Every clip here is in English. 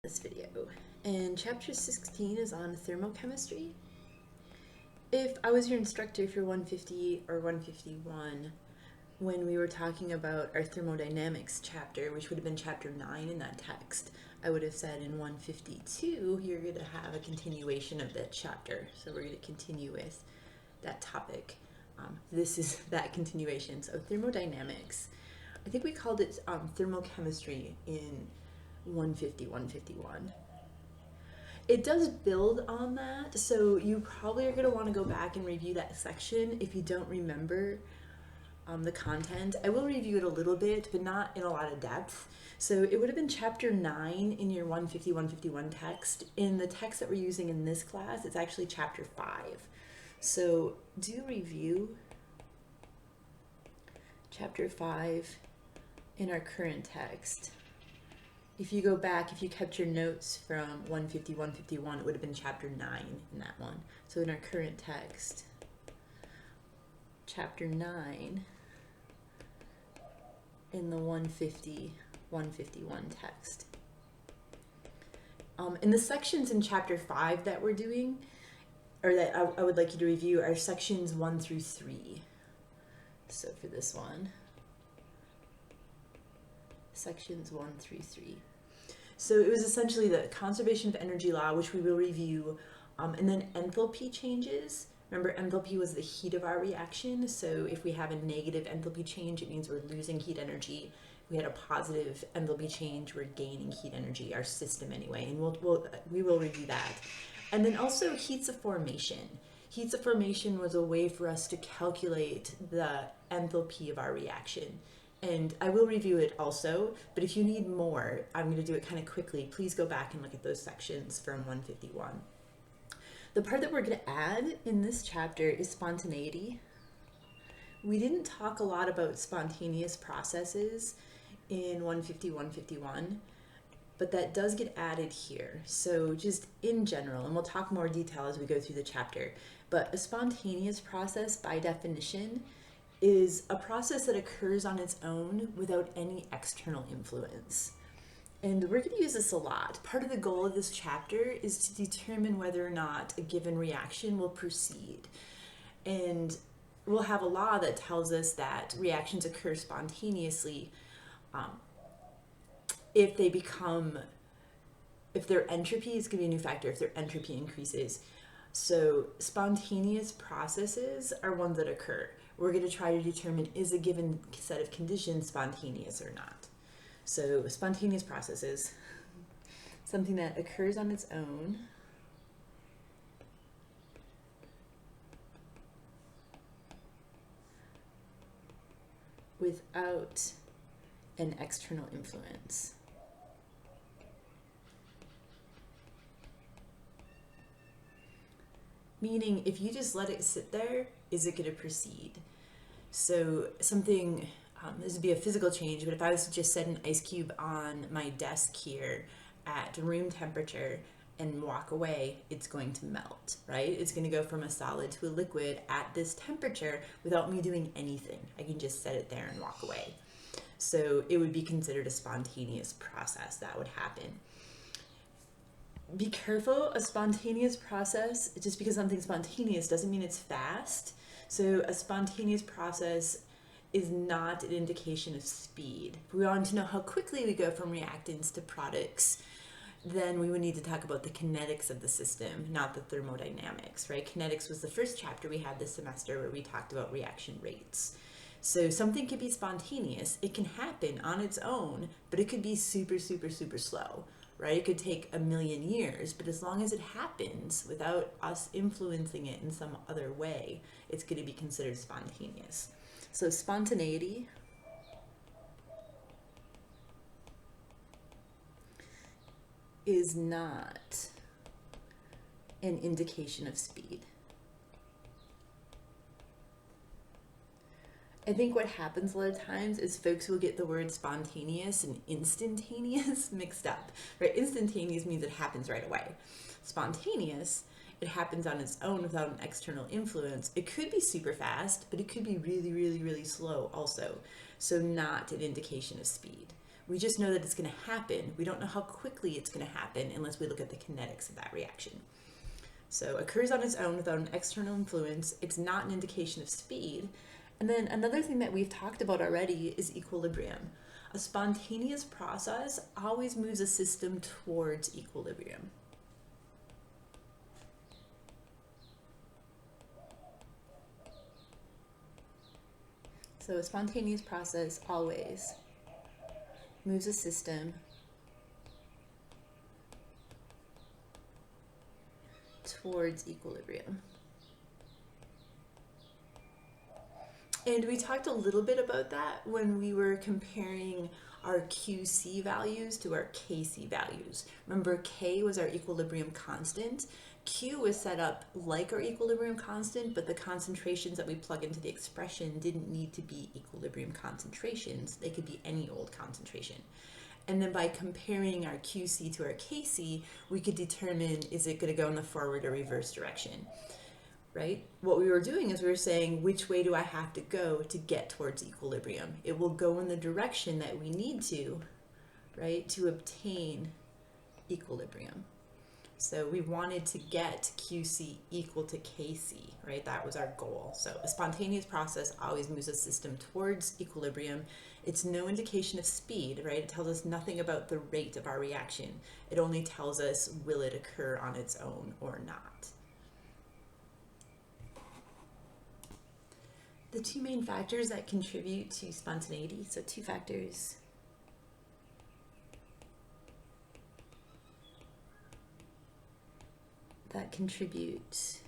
This video, and chapter 16 is on thermochemistry. If I was your instructor for 150 or 151, when we were talking about our thermodynamics chapter, which would have been chapter 9 in that text, I would have said in 152 you're going to have a continuation of that chapter. So we're going to continue with that topic. This is that continuation. So thermodynamics, I think we called it thermochemistry in 150, 151. It does build on that, so you probably are going to want to go back and review that section if you don't remember the content. I will review it a little bit, but not in a lot of depth. So it would have been chapter 9 in your 150, 151 text. In the text that we're using in this class, it's actually chapter 5. So do review chapter 5 in our current text. If you go back, if you kept your notes from 150, 151, it would have been chapter 9 in that one. So in our current text, chapter 9 in the 150, 151 text. And the sections in chapter 5 that we're doing, or that I would like you to review, are sections 1 through 3. So for this one, sections 1 through 3. So it was essentially the conservation of energy law, which we will review, and then enthalpy changes. Remember, enthalpy was the heat of our reaction. So if we have a negative enthalpy change, it means we're losing heat energy. If we had a positive enthalpy change, we're gaining heat energy, our system anyway, and we will review that. And then also heats of formation. Heats of formation was a way for us to calculate the enthalpy of our reaction. And I will review it also, but if you need more, I'm going to do it kind of quickly. Please go back and look at those sections from 151. The part that we're going to add in this chapter is spontaneity. We didn't talk a lot about spontaneous processes in 150, 151, but that does get added here. So just in general, and we'll talk more detail as we go through the chapter, but a spontaneous process by definition is a process that occurs on its own without any external influence. And we're going to use this a lot. Part of the goal of this chapter is to determine whether or not a given reaction will proceed. And we'll have a law that tells us that reactions occur spontaneously if their entropy is going to be a new factor, if their entropy increases. So spontaneous processes are ones that occur. We're going to try to determine, is a given set of conditions spontaneous or not. So spontaneous processes, something that occurs on its own without an external influence. Meaning, if you just let it sit there, is it going to proceed? So something, this would be a physical change, but if I was to just set an ice cube on my desk here at room temperature and walk away, it's going to melt, right? It's going to go from a solid to a liquid at this temperature without me doing anything. I can just set it there and walk away. So it would be considered a spontaneous process that would happen. Be careful, a spontaneous process, just because something's spontaneous doesn't mean it's fast. So a spontaneous process is not an indication of speed. If we want to know how quickly we go from reactants to products, then we would need to talk about the kinetics of the system, not the thermodynamics, right? Kinetics was the first chapter we had this semester where we talked about reaction rates. So something could be spontaneous. It can happen on its own, but it could be super, super, super slow. Right? It could take 1,000,000 years, but as long as it happens without us influencing it in some other way, it's going to be considered spontaneous. So spontaneity is not an indication of speed. I think what happens a lot of times is folks will get the word spontaneous and instantaneous mixed up, right? Instantaneous means it happens right away. Spontaneous, it happens on its own without an external influence. It could be super fast, but it could be really, really, really slow also. So not an indication of speed. We just know that it's going to happen. We don't know how quickly it's going to happen unless we look at the kinetics of that reaction. So occurs on its own without an external influence. It's not an indication of speed. And then another thing that we've talked about already is equilibrium. A spontaneous process always moves a system towards equilibrium. So a spontaneous process always moves a system towards equilibrium. And we talked a little bit about that when we were comparing our QC values to our KC values. Remember, K was our equilibrium constant. Q was set up like our equilibrium constant, but the concentrations that we plug into the expression didn't need to be equilibrium concentrations. They could be any old concentration. And then by comparing our QC to our KC, we could determine, is it going to go in the forward or reverse direction, right? What we were doing is we were saying, which way do I have to go to get towards equilibrium? It will go in the direction that we need to, right, to obtain equilibrium. So we wanted to get QC equal to KC, right? That was our goal. So a spontaneous process always moves a system towards equilibrium. It's no indication of speed, right? It tells us nothing about the rate of our reaction. It only tells us, will it occur on its own or not? The two main factors that contribute to spontaneity, so two factors. That contribute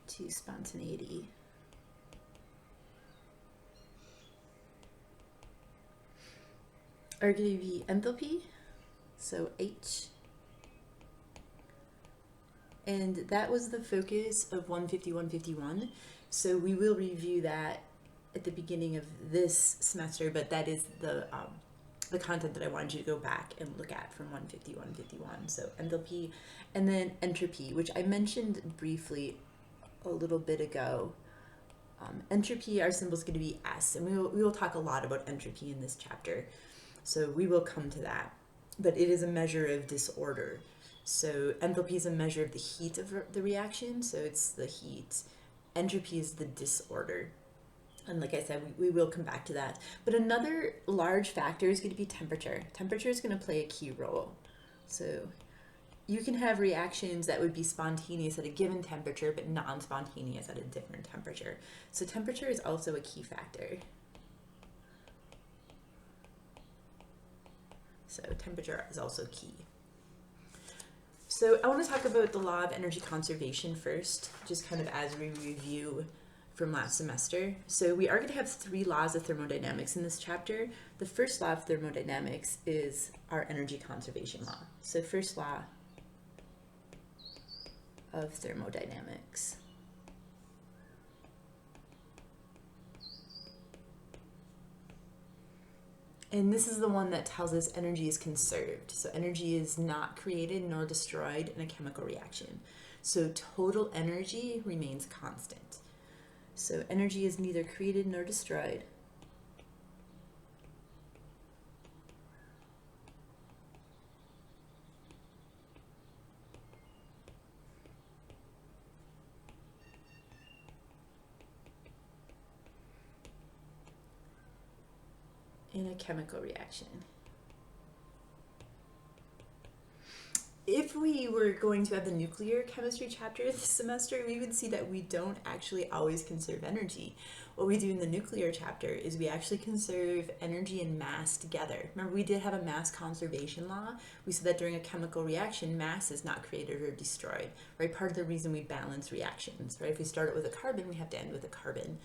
to spontaneity. Are going to be enthalpy, so H. And that was the focus of 151. So we will review that at the beginning of this semester, but that is the content that I wanted you to go back and look at from 151. So enthalpy, and then entropy, which I mentioned briefly a little bit ago. Entropy, our symbol is going to be S, and we will talk a lot about entropy in this chapter. So we will come to that, but it is a measure of disorder. So enthalpy is a measure of the heat of the reaction, so it's the heat. Entropy is the disorder. And like I said, we will come back to that. But another large factor is going to be temperature. Temperature is going to play a key role. So you can have reactions that would be spontaneous at a given temperature, but non-spontaneous at a different temperature. So temperature is also a key factor. So temperature is also key. So I want to talk about the law of energy conservation first, just kind of as we review from last semester. So we are going to have 3 laws of thermodynamics in this chapter. The first law of thermodynamics is our energy conservation law. So first law of thermodynamics. And this is the one that tells us energy is conserved. So energy is not created nor destroyed in a chemical reaction. So total energy remains constant. So energy is neither created nor destroyed. In a chemical reaction. If we were going to have the nuclear chemistry chapter this semester, we would see that we don't actually always conserve energy. What we do in the nuclear chapter is we actually conserve energy and mass together. Remember, we did have a mass conservation law. We said that during a chemical reaction, mass is not created or destroyed, right? Part of the reason we balance reactions, right? If we start it with a carbon, we have to end with a carbon.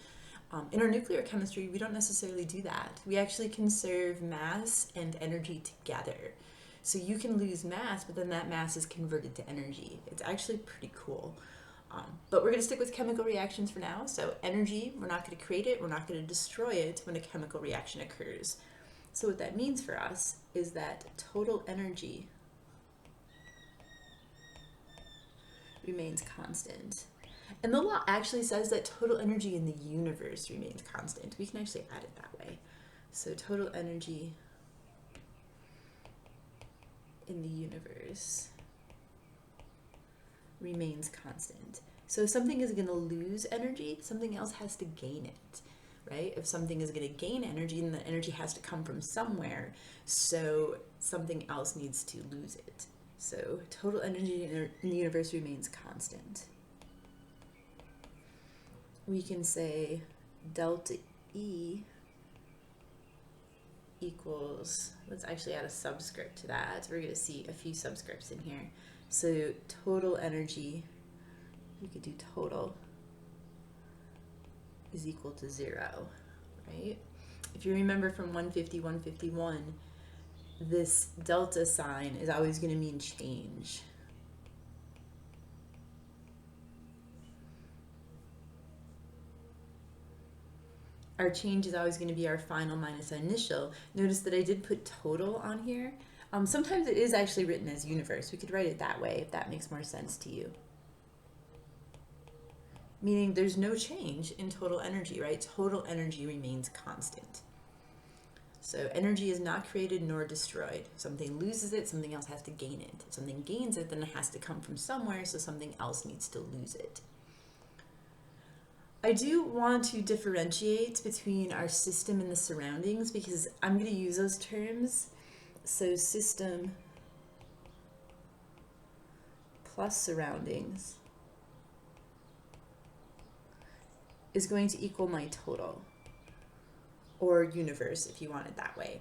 In our nuclear chemistry, we don't necessarily do that. We actually conserve mass and energy together. So you can lose mass, but then that mass is converted to energy. It's actually pretty cool. But we're going to stick with chemical reactions for now. So energy, we're not going to create it, we're not going to destroy it when a chemical reaction occurs. So what that means for us is that total energy remains constant. And the law actually says that total energy in the universe remains constant. We can actually add it that way. So total energy in the universe remains constant. So if something is going to lose energy, something else has to gain it, right? If something is going to gain energy, then the energy has to come from somewhere. So something else needs to lose it. So total energy in the universe remains constant. We can say delta E equals, let's actually add a subscript to that. We're going to see a few subscripts in here. So total energy, we could do total is equal to 0, right? If you remember from 150, 151, this delta sign is always going to mean change. Our change is always going to be our final minus our initial. Notice that I did put total on here. Sometimes it is actually written as universe. We could write it that way if that makes more sense to you. Meaning there's no change in total energy, right? Total energy remains constant. So energy is not created nor destroyed. If something loses it, something else has to gain it. If something gains it, then it has to come from somewhere, so something else needs to lose it. I do want to differentiate between our system and the surroundings because I'm going to use those terms. So system plus surroundings is going to equal my total, or universe if you want it that way.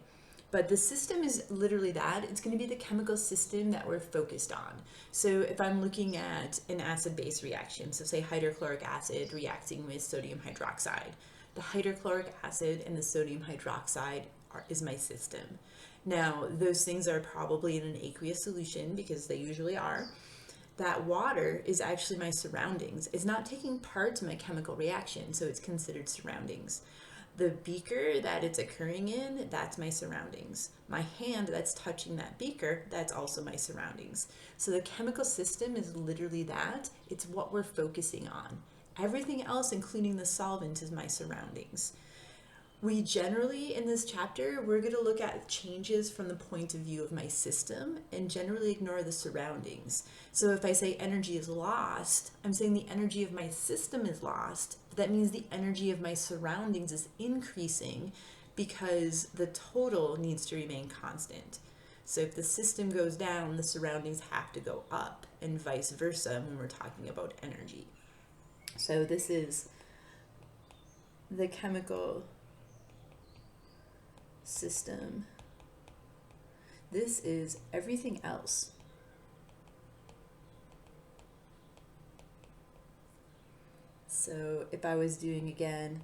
But the system is literally that. It's going to be the chemical system that we're focused on. So if I'm looking at an acid-base reaction, so say hydrochloric acid reacting with sodium hydroxide, the hydrochloric acid and the sodium hydroxide is my system. Now, those things are probably in an aqueous solution because they usually are. That water is actually my surroundings. It's not taking part in my chemical reaction, so it's considered surroundings. The beaker that it's occurring in, that's my surroundings. My hand that's touching that beaker, that's also my surroundings. So the chemical system is literally that. It's what we're focusing on. Everything else, including the solvent, is my surroundings. We generally, in this chapter, we're going to look at changes from the point of view of my system and generally ignore the surroundings. So if I say energy is lost, I'm saying the energy of my system is lost. That means the energy of my surroundings is increasing because the total needs to remain constant. So if the system goes down, the surroundings have to go up, and vice versa when we're talking about energy. So this is the chemical system. This is everything else. So if I was doing again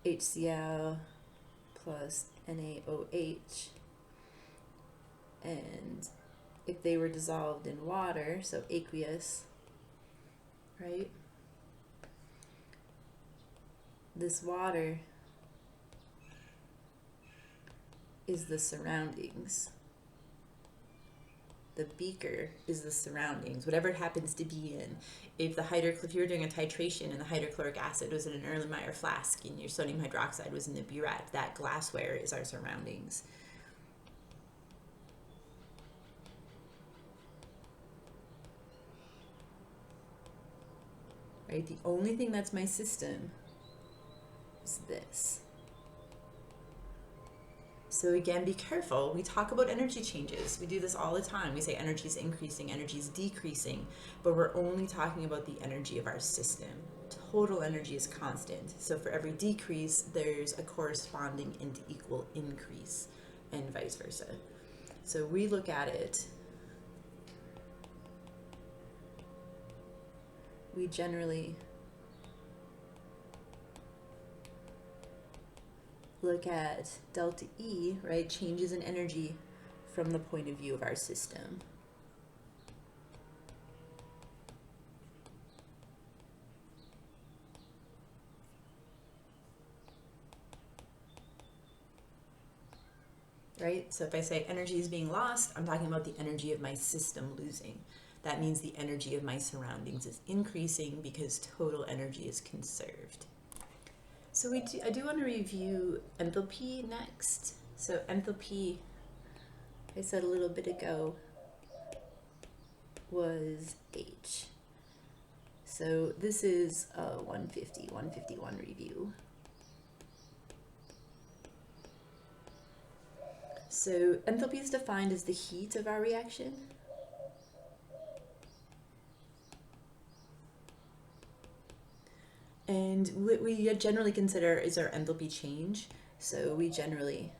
HCl plus NaOH, and if they were dissolved in water, so aqueous, right? This water is the surroundings. The beaker is the surroundings, whatever it happens to be in. If you were doing a titration and the hydrochloric acid was in an Erlenmeyer flask and your sodium hydroxide was in the burette, that glassware is our surroundings. Right? The only thing that's my system is this. So again, be careful. We talk about energy changes. We do this all the time. We say energy is increasing, energy is decreasing, but we're only talking about the energy of our system. Total energy is constant. So for every decrease, there's a corresponding and equal increase, and vice versa. So we look at it. We generally look at delta E, right, changes in energy from the point of view of our system. Right? So if I say energy is being lost, I'm talking about the energy of my system losing. That means the energy of my surroundings is increasing because total energy is conserved. So I do want to review enthalpy next. So enthalpy, I said a little bit ago, was H. So this is a 151 review. So enthalpy is defined as the heat of our reaction. And what we generally consider is our enthalpy change. So we generally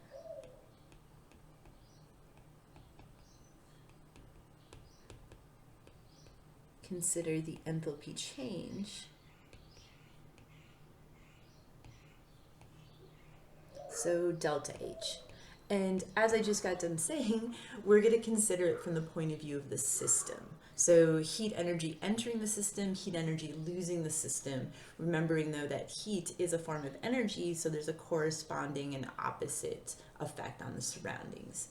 consider the enthalpy change. So delta H. And as I just got done saying, we're going to consider it from the point of view of the system. So heat energy entering the system, heat energy losing the system, remembering though that heat is a form of energy, so there's a corresponding and opposite effect on the surroundings.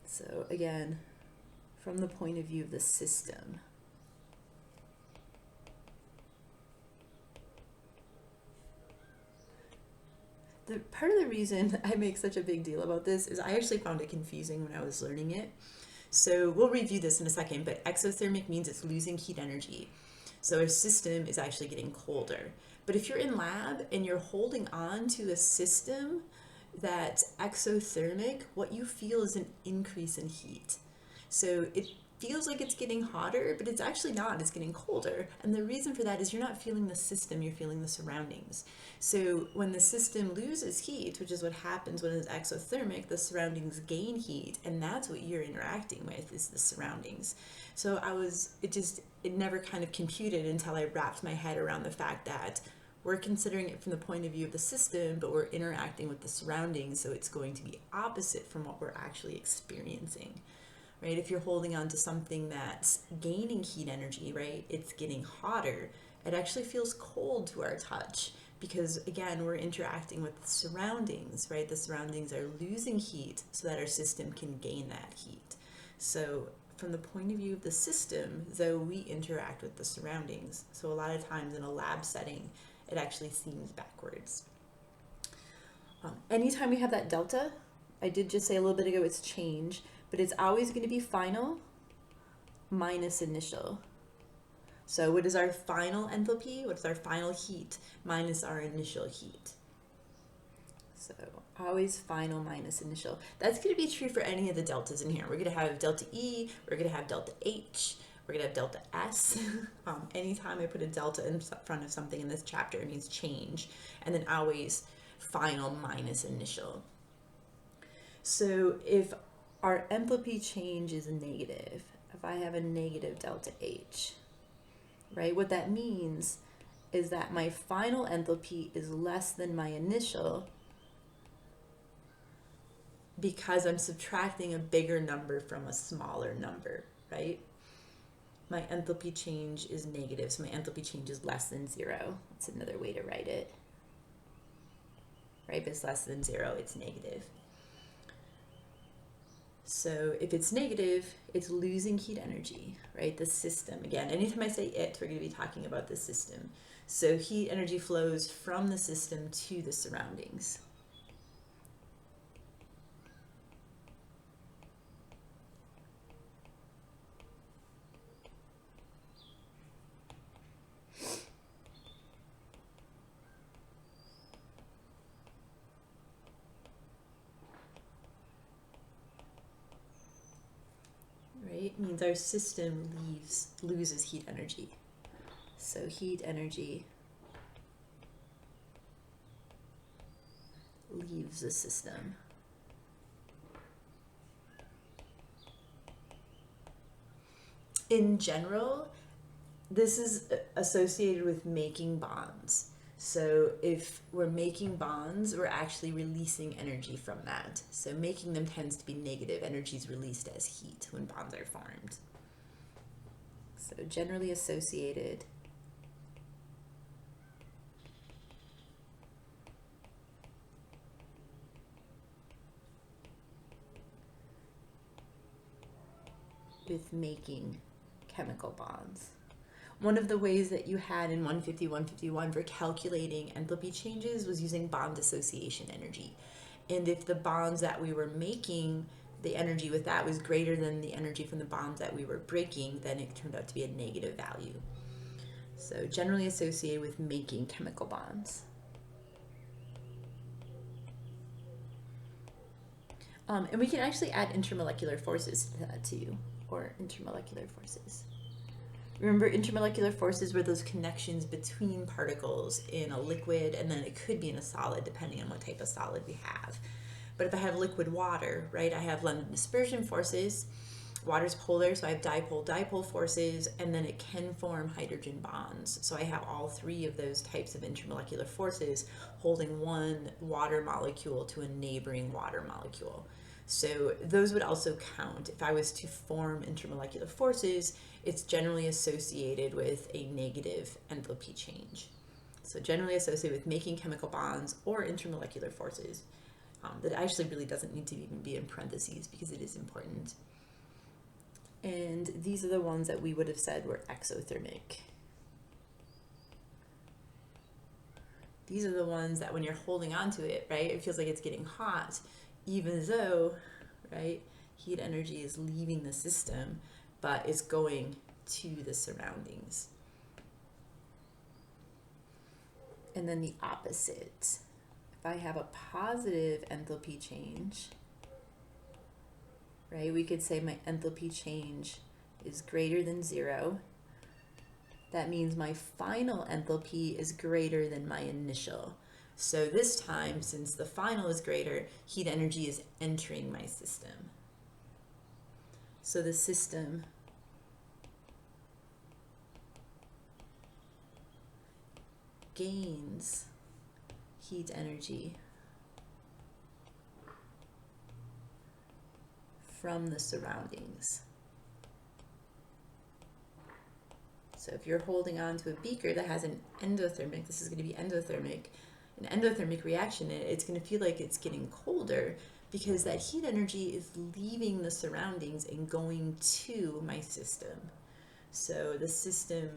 So again, from the point of view of the system. Part of the reason I make such a big deal about this is I actually found it confusing when I was learning it. So we'll review this in a second, but exothermic means it's losing heat energy. So our system is actually getting colder. But if you're in lab and you're holding on to a system that's exothermic, what you feel is an increase in heat. So it feels like it's getting hotter, but it's actually not, it's getting colder. And the reason for that is you're not feeling the system, you're feeling the surroundings. So when the system loses heat, which is what happens when it's exothermic, the surroundings gain heat, and that's what you're interacting with, is the surroundings. So it never kind of computed until I wrapped my head around the fact that we're considering it from the point of view of the system, but we're interacting with the surroundings, so it's going to be opposite from what we're actually experiencing. Right? If you're holding on to something that's gaining heat energy, right, it's getting hotter, it actually feels cold to our touch because, again, we're interacting with the surroundings, right? The surroundings are losing heat so that our system can gain that heat. So from the point of view of the system, though, we interact with the surroundings. So a lot of times in a lab setting, it actually seems backwards. Anytime we have that delta, I did just say a little bit ago it's change, but it's always going to be final minus initial. So what is our final enthalpy? What is our final heat minus our initial heat? So always final minus initial. That's going to be true for any of the deltas in here. We're going to have delta E, we're going to have delta H, we're going to have delta S. Anytime I put a delta in front of something in this chapter, it means change. And then always final minus initial. So if our enthalpy change is negative, if I have a negative delta H, right, what that means is that my final enthalpy is less than my initial because I'm subtracting a bigger number from a smaller number, right? My enthalpy change is negative, so my enthalpy change is less than 0. That's another way to write it, right? If it's less than 0, it's negative. So if it's negative, it's losing heat energy, right? The system, again, anytime I say it, we're going to be talking about the system. So heat energy flows from the system to the surroundings. Right? Means our system loses heat energy. So heat energy leaves the system. In general, this is associated with making bonds. So if we're making bonds, we're actually releasing energy from that. So making them tends to be negative. Energy is released as heat when bonds are formed. So generally associated with making chemical bonds. One of the ways that you had in 151 for calculating enthalpy changes was using bond dissociation energy. And if the bonds that we were making, the energy with that was greater than the energy from the bonds that we were breaking, then it turned out to be a negative value. So generally associated with making chemical bonds. And we can actually add intermolecular forces to that too, or intermolecular forces. Remember, intermolecular forces were those connections between particles in a liquid, and then it could be in a solid, depending on what type of solid we have. But if I have liquid water, right, I have London dispersion forces. Water's polar, so I have dipole-dipole forces, and then it can form hydrogen bonds. So I have all three of those types of intermolecular forces holding one water molecule to a neighboring water molecule. So those would also count. If I was to form intermolecular forces, it's generally associated with a negative enthalpy change. So generally associated with making chemical bonds or intermolecular forces. That actually really doesn't need to even be in parentheses because it is important. And these are the ones that we would have said were exothermic. These are the ones that when you're holding on to it, right, it feels like it's getting hot, even though, right, heat energy is leaving the system, but it's going to the surroundings. And then the opposite. If I have a positive enthalpy change, right, we could say my enthalpy change is greater than 0. That means my final enthalpy is greater than my initial. So this time, since the final is greater, heat energy is entering my system. So the system gains heat energy from the surroundings. So if you're holding on to a beaker that has an endothermic, this is going to be endothermic, an endothermic reaction, it's going to feel like it's getting colder because that heat energy is leaving the surroundings and going to my system. So the system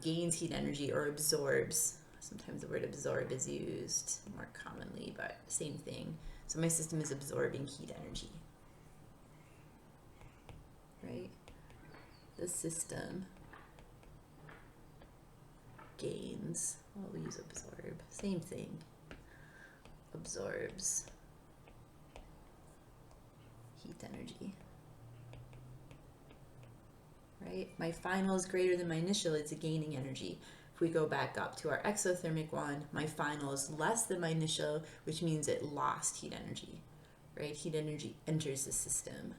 gains heat energy or absorbs. Sometimes the word absorb is used more commonly, but same thing. So my system is absorbing heat energy, right? The system gains, well, we'll use absorb, same thing, absorbs heat energy, right? My final is greater than my initial, it's a gaining energy. If we go back up to our exothermic one, my final is less than my initial, which means it lost heat energy, right? Heat energy enters the system.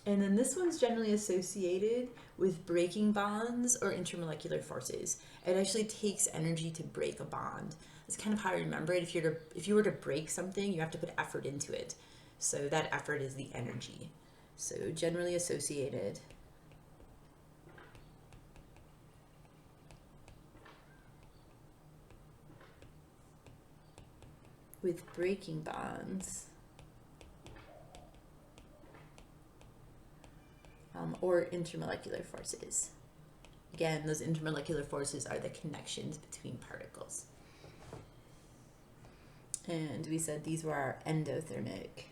And then this one's generally associated with breaking bonds or intermolecular forces. It actually takes energy to break a bond. It's kind of how I remember it. If you were to break something, you have to put effort into it. So that effort is the energy. So generally associated with breaking bonds or intermolecular forces. Again, those intermolecular forces are the connections between particles. And we said these were our endothermic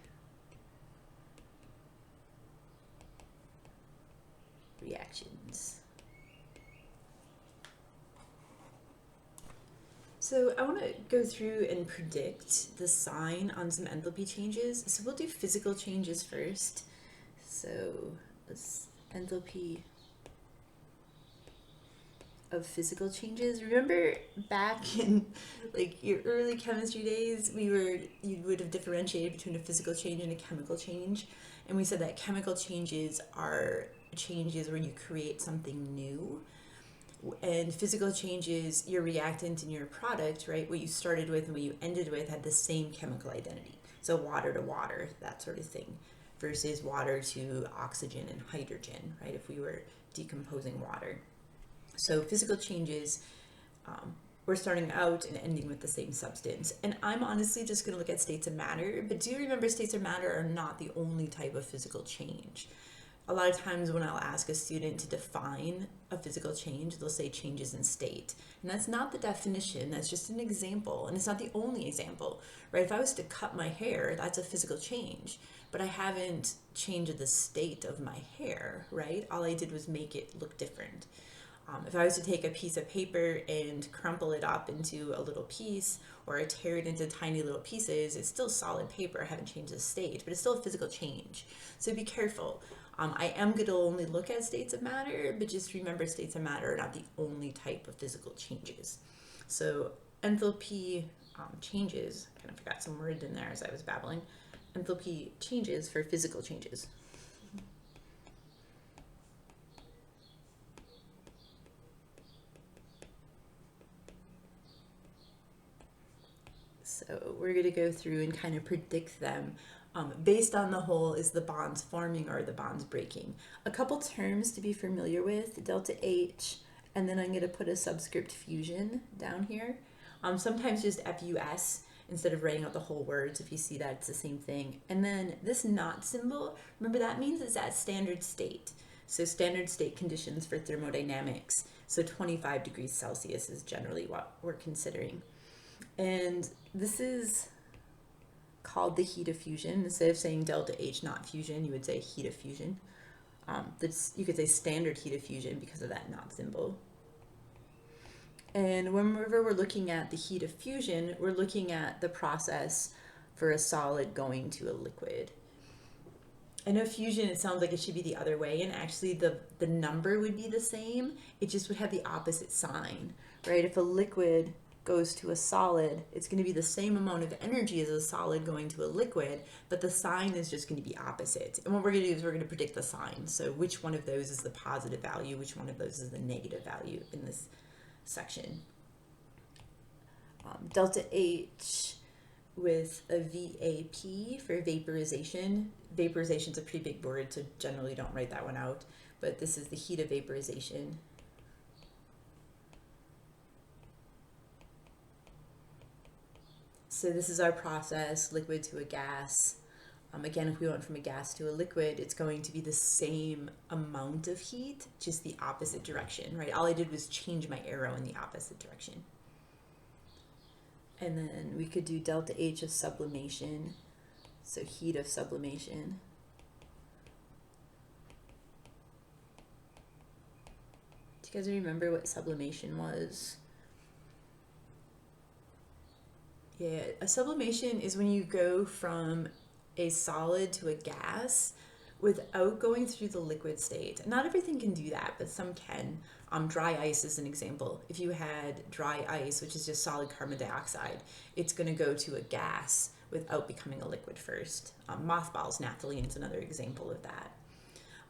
reactions. So I want to go through and predict the sign on some enthalpy changes. So we'll do physical changes first. So this enthalpy of physical changes. Remember back in like your early chemistry days, you would have differentiated between a physical change and a chemical change. And we said that chemical changes are changes where you create something new. And physical changes, your reactant and your product, right? What you started with and what you ended with had the same chemical identity. So water to water, that sort of thing, versus water to oxygen and hydrogen, right? If we were decomposing water. So physical changes we're starting out and ending with the same substance. And I'm honestly just going to look at states of matter, but do remember states of matter are not the only type of physical change. A lot of times when I'll ask a student to define a physical change, they'll say changes in state. And that's not the definition, that's just an example. And it's not the only example, right? If I was to cut my hair, that's a physical change. But I haven't changed the state of my hair, right? All I did was make it look different. If I was to take a piece of paper and crumple it up into a little piece, or tear it into tiny little pieces, it's still solid paper. I haven't changed the state, but it's still a physical change. So be careful. I am going to only look at states of matter, but just remember states of matter are not the only type of physical changes. So enthalpy changes, I kind of forgot some word in there as I was babbling. Enthalpy changes for physical changes. So we're going to go through and kind of predict them. Based on the whole, is the bonds forming or the bonds breaking? A couple terms to be familiar with, delta H, and then I'm going to put a subscript fusion down here. Sometimes just FUS instead of writing out the whole words. If you see that, it's the same thing. And then this not symbol, remember that means it's at standard state. So standard state conditions for thermodynamics. So 25 degrees Celsius is generally what we're considering. And this is called the heat of fusion. Instead of saying delta H not fusion, you would say heat of fusion. You could say standard heat of fusion because of that not symbol. And whenever we're looking at the heat of fusion, we're looking at the process for a solid going to a liquid. I know fusion, it sounds like it should be the other way, and actually the number would be the same. It just would have the opposite sign, right? If a liquid goes to a solid, it's going to be the same amount of energy as a solid going to a liquid, but the sign is just going to be opposite. And what we're going to do is we're going to predict the sign. So which one of those is the positive value, which one of those is the negative value in this section. Delta H with a VAP for vaporization. Vaporization is a pretty big word, so generally don't write that one out, but this is the heat of vaporization. So this is our process, liquid to a gas. Again, if we went from a gas to a liquid, it's going to be the same amount of heat, just the opposite direction, right? All I did was change my arrow in the opposite direction. And then we could do delta H of sublimation, so heat of sublimation. Do you guys remember what sublimation was? Yeah, a sublimation is when you go from a solid to a gas without going through the liquid state. Not everything can do that, but some can. Dry ice is an example. If you had dry ice, which is just solid carbon dioxide, it's going to go to a gas without becoming a liquid first. Mothballs, naphthalene is another example of that.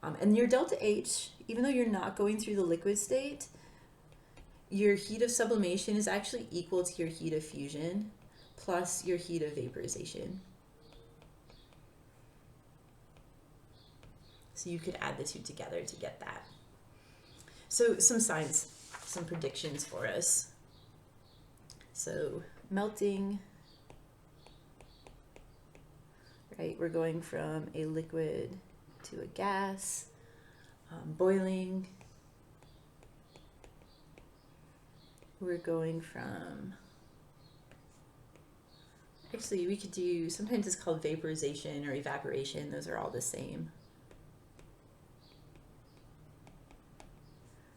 And your delta H, even though you're not going through the liquid state, your heat of sublimation is actually equal to your heat of fusion plus your heat of vaporization. So you could add the two together to get that. So some signs, some predictions for us. So melting, right? We're going from a liquid to a gas. Boiling, we're going from, actually we could do, sometimes it's called vaporization or evaporation. Those are all the same.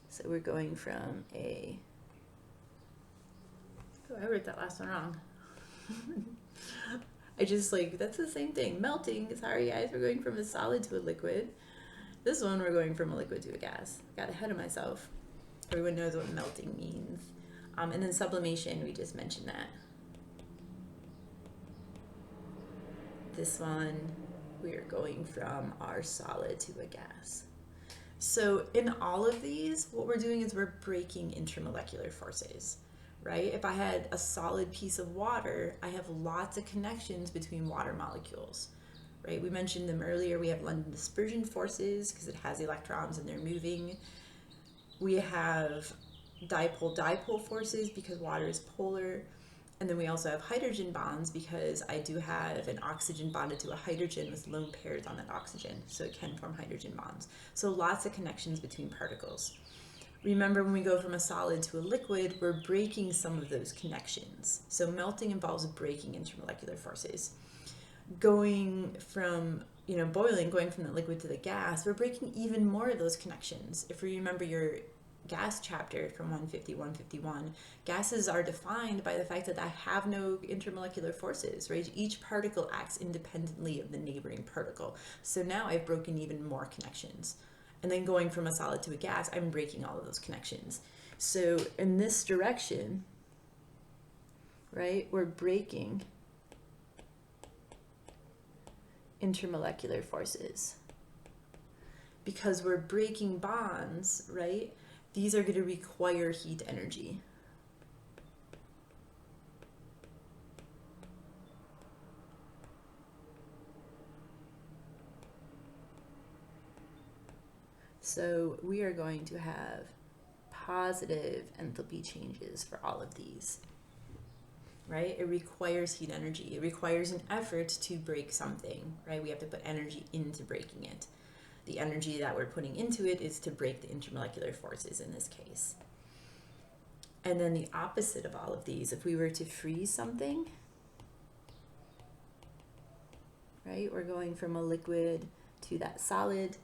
So we're going from a, oh, I wrote that last one wrong. I just like, that's the same thing. Melting, sorry guys, we're going from a solid to a liquid. This one, we're going from a liquid to a gas. Got ahead of myself. Everyone knows what melting means. And then sublimation, we just mentioned that. This one, we are going from our solid to a gas. So in all of these, what we're doing is we're breaking intermolecular forces, right? If I had a solid piece of water, I have lots of connections between water molecules, right? We mentioned them earlier. We have London dispersion forces because it has electrons and they're moving. We have dipole-dipole forces because water is polar. And then we also have hydrogen bonds because I do have an oxygen bonded to a hydrogen with lone pairs on that oxygen, so it can form hydrogen bonds. So lots of connections between particles. Remember, when we go from a solid to a liquid, we're breaking some of those connections. So melting involves breaking intermolecular forces. Going from, boiling, going from the liquid to the gas, we're breaking even more of those connections. If we remember your gas chapter from 151, gases are defined by the fact that they have no intermolecular forces, right? Each particle acts independently of the neighboring particle. So now I've broken even more connections. And then going from a solid to a gas, I'm breaking all of those connections. So in this direction, right, we're breaking intermolecular forces. Because we're breaking bonds, right, these are going to require heat energy. So we are going to have positive enthalpy changes for all of these, right? It requires heat energy. It requires an effort to break something, right? We have to put energy into breaking it. The energy that we're putting into it is to break the intermolecular forces in this case. And then the opposite of all of these, if we were to freeze something, right? We're going from a liquid to that solid.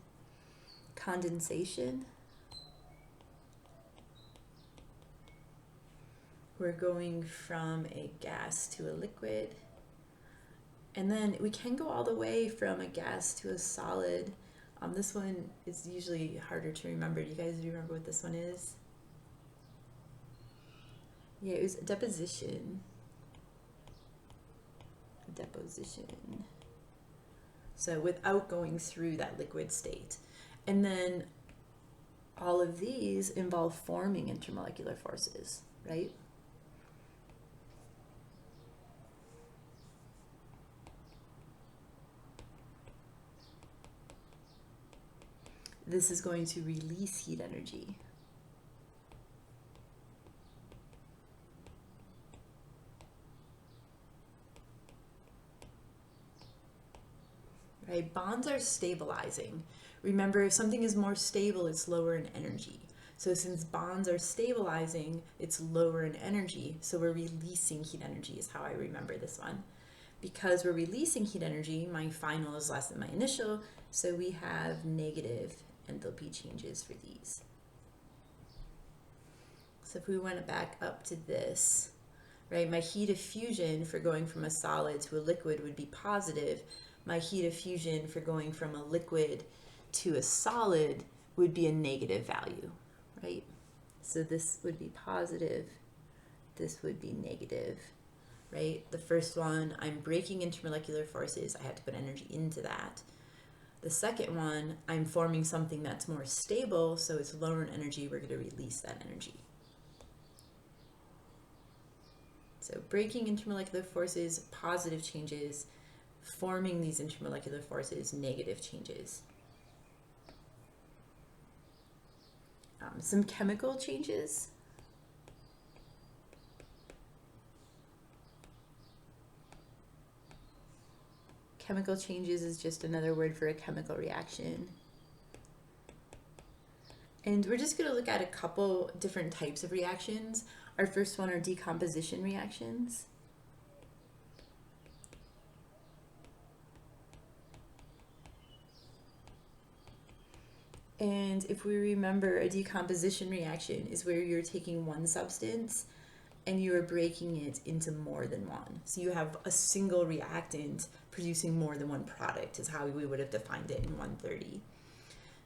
Condensation. We're going from a gas to a liquid. And then we can go all the way from a gas to a solid. This one is usually harder to remember. Do you guys remember what this one is? Yeah, it was deposition. Deposition. So without going through that liquid state. And then all of these involve forming intermolecular forces, right? This is going to release heat energy. Right? Bonds are stabilizing. Remember, if something is more stable, it's lower in energy. So since bonds are stabilizing, it's lower in energy. So we're releasing heat energy is how I remember this one. Because we're releasing heat energy, my final is less than my initial. So we have negative enthalpy changes for these. So if we went back up to this, right, my heat of fusion for going from a solid to a liquid would be positive. My heat of fusion for going from a liquid to a solid would be a negative value, right? So this would be positive, this would be negative, right? The first one, I'm breaking intermolecular forces, I have to put energy into that. The second one, I'm forming something that's more stable, so it's lower in energy, we're going to release that energy. So breaking intermolecular forces, positive changes. Forming these intermolecular forces, negative changes. Some chemical changes. Chemical changes is just another word for a chemical reaction. And we're just going to look at a couple different types of reactions. Our first one are decomposition reactions. And if we remember, a decomposition reaction is where you're taking one substance and you are breaking it into more than one. So you have a single reactant producing more than one product is how we would have defined it in 130.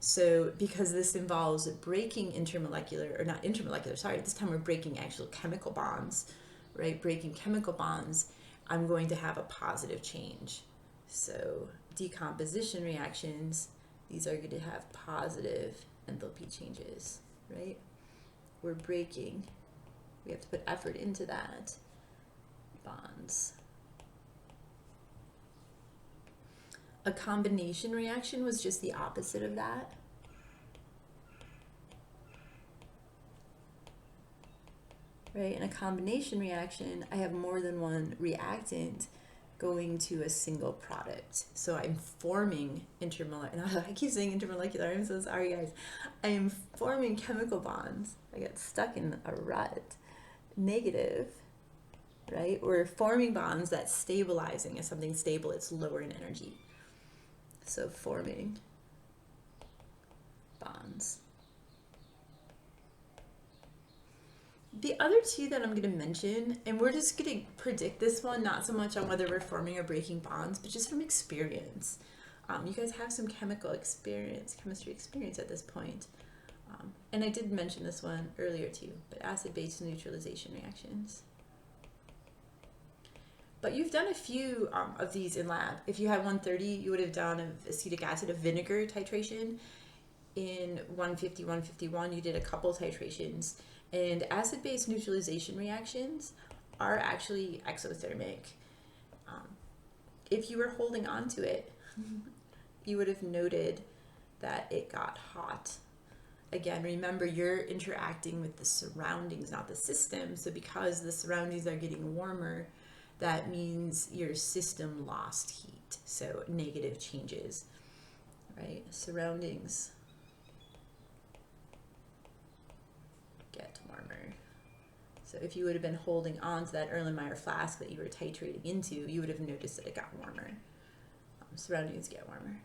So because this involves breaking intermolecular, or not intermolecular, sorry, this time we're breaking actual chemical bonds, right? Breaking chemical bonds, I'm going to have a positive change. So decomposition reactions, these are going to have positive enthalpy changes, right? We're breaking. We have to put effort into that. Bonds. A combination reaction was just the opposite of that. right? In a combination reaction, I have more than one reactant going to a single product. So I'm forming intermolecular, I keep saying intermolecular, I'm so sorry guys. I am forming chemical bonds. I get stuck in a rut. Negative, right? We're forming bonds that's stabilizing. As something stable, it's lower in energy. So forming bonds. The other two that I'm going to mention, and we're just going to predict this one, not so much on whether we're forming or breaking bonds, but just from experience. You guys have some chemistry experience at this point. And I did mention this one earlier too, but acid-base neutralization reactions. But you've done a few of these in lab. If you had 130, you would have done acetic acid of vinegar titration. In 150, 151, you did a couple titrations. And acid-base neutralization reactions are actually exothermic. If you were holding on to it, you would have noted that it got hot. Again, remember, you're interacting with the surroundings, not the system. So because the surroundings are getting warmer, that means your system lost heat. So negative changes, right? Surroundings get warmer. So if you would have been holding on to that Erlenmeyer flask that you were titrating into, you would have noticed that it got warmer. Surroundings get warmer.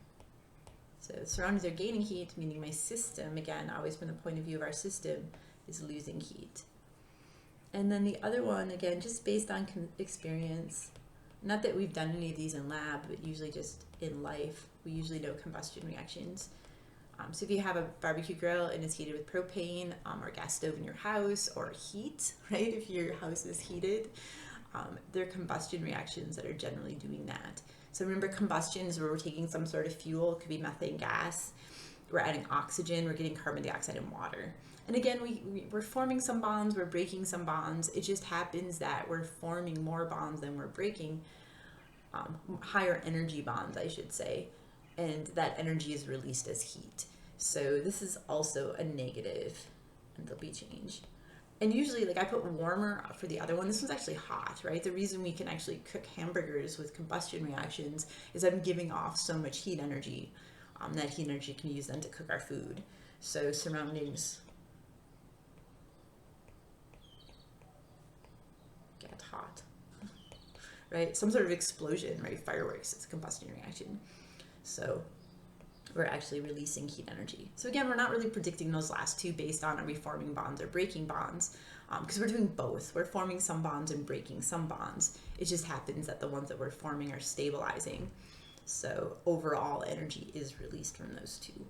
So surroundings are gaining heat, meaning my system, again, always from the point of view of our system, is losing heat. And then the other one, again, just based on experience, not that we've done any of these in lab, but usually just in life, we usually know combustion reactions. So if you have a barbecue grill and it's heated with propane, or gas stove in your house, or heat, right? If your house is heated, there are combustion reactions that are generally doing that. So remember, combustion is where we're taking some sort of fuel, it could be methane gas, we're adding oxygen, we're getting carbon dioxide and water. And again, we're forming some bonds, we're breaking some bonds. It just happens that we're forming more bonds than we're breaking, higher energy bonds, I should say. And that energy is released as heat. So this is also a negative enthalpy change. And usually, like, I put warmer for the other one. This one's actually hot, right? The reason we can actually cook hamburgers with combustion reactions is I'm giving off so much heat energy. That heat energy can use then to cook our food. So surroundings get hot, right? Some sort of explosion, right? Fireworks, it's a combustion reaction. So we're actually releasing heat energy. So again, we're not really predicting those last two based on are we forming bonds or breaking bonds, because we're doing both. We're forming some bonds and breaking some bonds. It just happens that the ones that we're forming are stabilizing. So overall energy is released from those two.